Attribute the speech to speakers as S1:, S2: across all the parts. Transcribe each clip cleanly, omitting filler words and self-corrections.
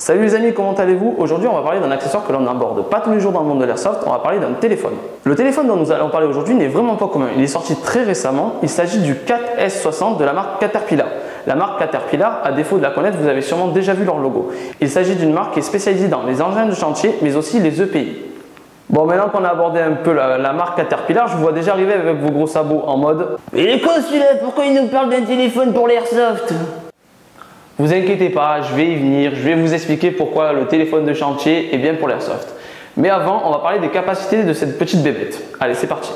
S1: Salut les amis, comment allez-vous? Aujourd'hui, on va parler d'un accessoire que l'on n'aborde pas tous les jours dans le monde de l'airsoft. On va parler d'un téléphone. Le téléphone dont nous allons parler aujourd'hui n'est vraiment pas commun. Il est sorti très récemment. Il s'agit du 4S60 de la marque Caterpillar. La marque Caterpillar, à défaut de la connaître, vous avez sûrement déjà vu leur logo. Il s'agit d'une marque qui est spécialisée dans les engins de chantier, mais aussi les EPI. Bon, maintenant qu'on a abordé un peu la marque Caterpillar, je vous vois déjà arriver avec vos gros sabots en mode « Il est quoi celui-là? Pourquoi il nous parle d'un téléphone pour l'airsoft ?» Vous inquiétez pas, je vais y venir, je vais vous expliquer pourquoi le téléphone de chantier est bien pour l'airsoft. Mais avant, on va parler des capacités de cette petite bébête. Allez, c'est parti.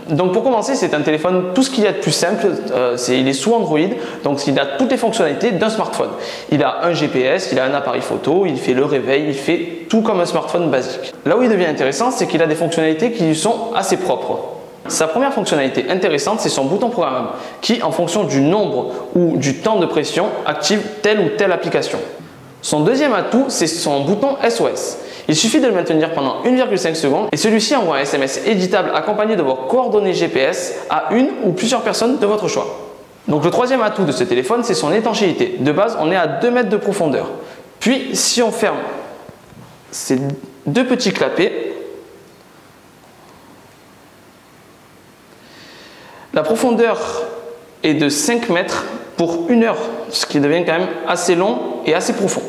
S1: Donc pour commencer, c'est un téléphone, tout ce qu'il y a de plus simple, il est sous Android, donc il a toutes les fonctionnalités d'un smartphone. Il a un GPS, il a un appareil photo, il fait le réveil, il fait tout comme un smartphone basique. Là où il devient intéressant, c'est qu'il a des fonctionnalités qui lui sont assez propres. Sa première fonctionnalité intéressante, c'est son bouton programmable qui, en fonction du nombre ou du temps de pression, active telle ou telle application. Son deuxième atout, c'est son bouton SOS. Il suffit de le maintenir pendant 1,5 secondes et celui-ci envoie un SMS éditable accompagné de vos coordonnées GPS à une ou plusieurs personnes de votre choix. Donc le troisième atout de ce téléphone, c'est son étanchéité. De base, on est à 2 mètres de profondeur. Puis, si on ferme ces deux petits clapets, la profondeur est de 5 mètres pour 1 heure, ce qui devient quand même assez long et assez profond.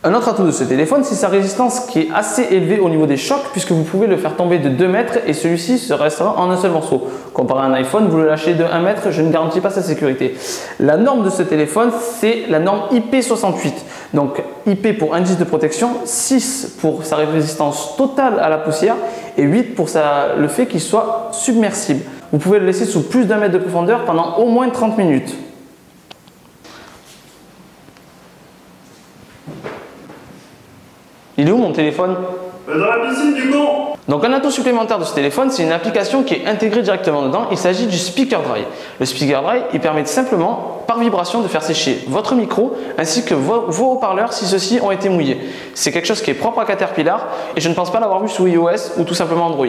S1: Un autre atout de ce téléphone, c'est sa résistance qui est assez élevée au niveau des chocs puisque vous pouvez le faire tomber de 2 mètres et celui-ci se restera en un seul morceau. Comparé à un iPhone, vous le lâchez de 1 mètre, je ne garantis pas sa sécurité. La norme de ce téléphone, c'est la norme IP68. Donc IP pour indice de protection, 6 pour sa résistance totale à la poussière et 8 pour le fait qu'il soit submersible. Vous pouvez le laisser sous plus d'1 mètre de profondeur pendant au moins 30 minutes. Il est où mon téléphone?
S2: Dans la piscine du con.
S1: Donc un atout supplémentaire de ce téléphone, c'est une application qui est intégrée directement dedans. Il s'agit du Speaker Dry. Le Speaker Dry, il permet simplement, par vibration, de faire sécher votre micro ainsi que vos haut-parleurs si ceux-ci ont été mouillés. C'est quelque chose qui est propre à Caterpillar et je ne pense pas l'avoir vu sous iOS ou tout simplement Android.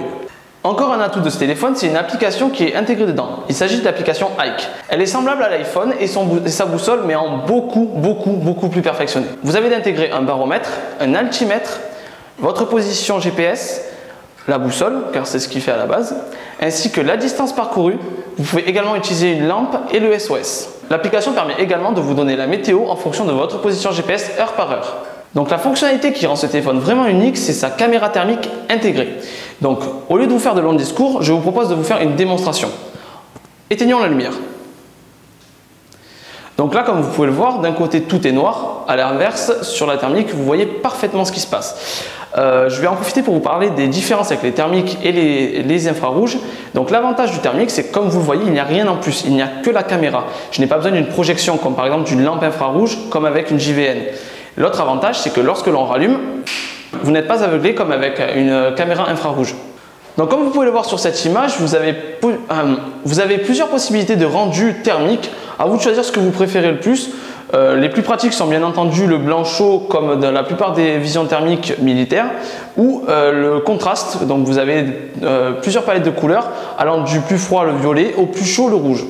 S1: Encore un atout de ce téléphone, c'est une application qui est intégrée dedans. Il s'agit de l'application Hike. Elle est semblable à l'iPhone et sa boussole, mais en beaucoup plus perfectionnée. Vous avez d'intégrer un baromètre, un altimètre, votre position GPS, la boussole, car c'est ce qu'il fait à la base, ainsi que la distance parcourue. Vous pouvez également utiliser une lampe et le SOS. L'application permet également de vous donner la météo en fonction de votre position GPS heure par heure. Donc la fonctionnalité qui rend ce téléphone vraiment unique, c'est sa caméra thermique intégrée. Donc au lieu de vous faire de longs discours, je vous propose de vous faire une démonstration. Éteignons la lumière. Donc là, comme vous pouvez le voir, d'un côté tout est noir, à l'inverse, sur la thermique, vous voyez parfaitement ce qui se passe. Je vais en profiter pour vous parler des différences avec les thermiques et les infrarouges. Donc l'avantage du thermique, c'est que comme vous le voyez, il n'y a rien en plus, il n'y a que la caméra. Je n'ai pas besoin d'une projection comme par exemple d'une lampe infrarouge comme avec une JVN. L'autre avantage, c'est que lorsque l'on rallume, vous n'êtes pas aveuglé comme avec une caméra infrarouge. Donc comme vous pouvez le voir sur cette image, vous avez plusieurs possibilités de rendu thermique. À vous de choisir ce que vous préférez le plus. Les plus pratiques sont bien entendu le blanc chaud comme dans la plupart des visions thermiques militaires ou le contraste. Donc vous avez plusieurs palettes de couleurs allant du plus froid le violet au plus chaud le rouge.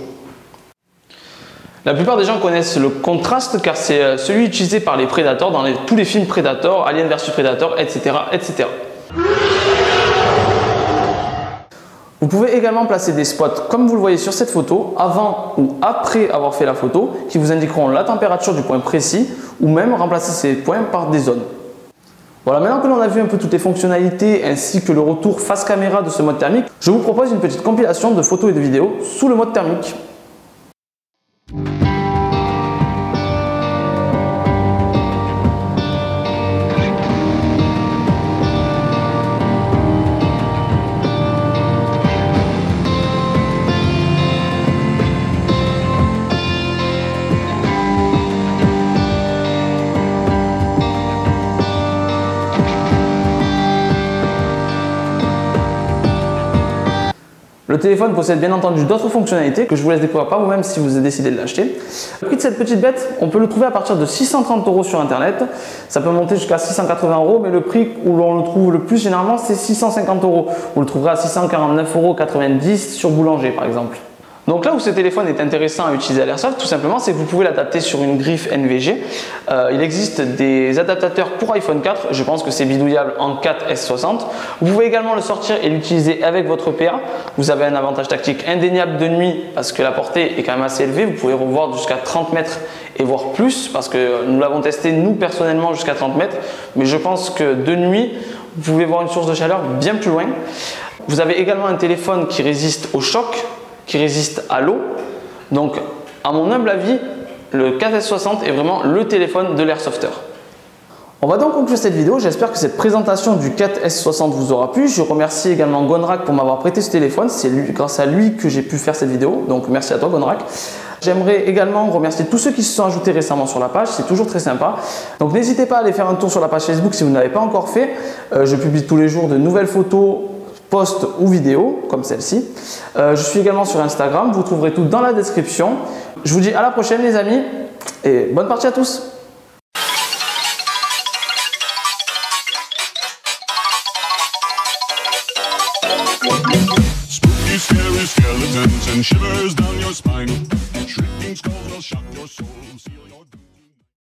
S1: La plupart des gens connaissent le contraste car c'est celui utilisé par les Predators dans tous les films Predator, Alien vs Predator, etc., etc. Vous pouvez également placer des spots comme vous le voyez sur cette photo, avant ou après avoir fait la photo, qui vous indiqueront la température du point précis ou même remplacer ces points par des zones. Voilà, maintenant que l'on a vu un peu toutes les fonctionnalités ainsi que le retour face caméra de ce mode thermique, je vous propose une petite compilation de photos et de vidéos sous le mode thermique. Le téléphone possède bien entendu d'autres fonctionnalités que je vous laisse découvrir par vous-même si vous décidez de l'acheter. Le prix de cette petite bête, on peut le trouver à partir de 630 € sur internet. Ça peut monter jusqu'à 680 €, mais le prix où l'on le trouve le plus généralement, c'est 650 €. Vous le trouverez à 649,90 € sur Boulanger par exemple. Donc là où ce téléphone est intéressant à utiliser à l'airsoft, tout simplement, c'est que vous pouvez l'adapter sur une griffe NVG. Il existe des adaptateurs pour iPhone 4, je pense que c'est bidouillable en 4S60. Vous pouvez également le sortir et l'utiliser avec votre PA. Vous avez un avantage tactique indéniable de nuit parce que la portée est quand même assez élevée. Vous pouvez revoir jusqu'à 30 mètres et voire plus parce que nous l'avons testé nous personnellement jusqu'à 30 mètres. Mais je pense que de nuit, vous pouvez voir une source de chaleur bien plus loin. Vous avez également un téléphone qui résiste au choc, qui résiste à l'eau. Donc, à mon humble avis, le 4S60 est vraiment le téléphone de l'airsofter. On va donc conclure cette vidéo. J'espère que cette présentation du 4S60 vous aura plu. Je remercie également Gonrak pour m'avoir prêté ce téléphone. C'est grâce à lui que j'ai pu faire cette vidéo. Donc, merci à toi Gonrak. J'aimerais également remercier tous ceux qui se sont ajoutés récemment sur la page, c'est toujours très sympa. Donc n'hésitez pas à aller faire un tour sur la page Facebook si vous ne l'avez pas encore fait. Je publie tous les jours de nouvelles photos, posts ou vidéos comme celle-ci. Je suis également sur Instagram, vous trouverez tout dans la description. Je vous dis à la prochaine les amis et bonne partie à tous.
S3: Scary skeletons and shivers down your spine. Shrieking skulls will shock your soul, seal your doom.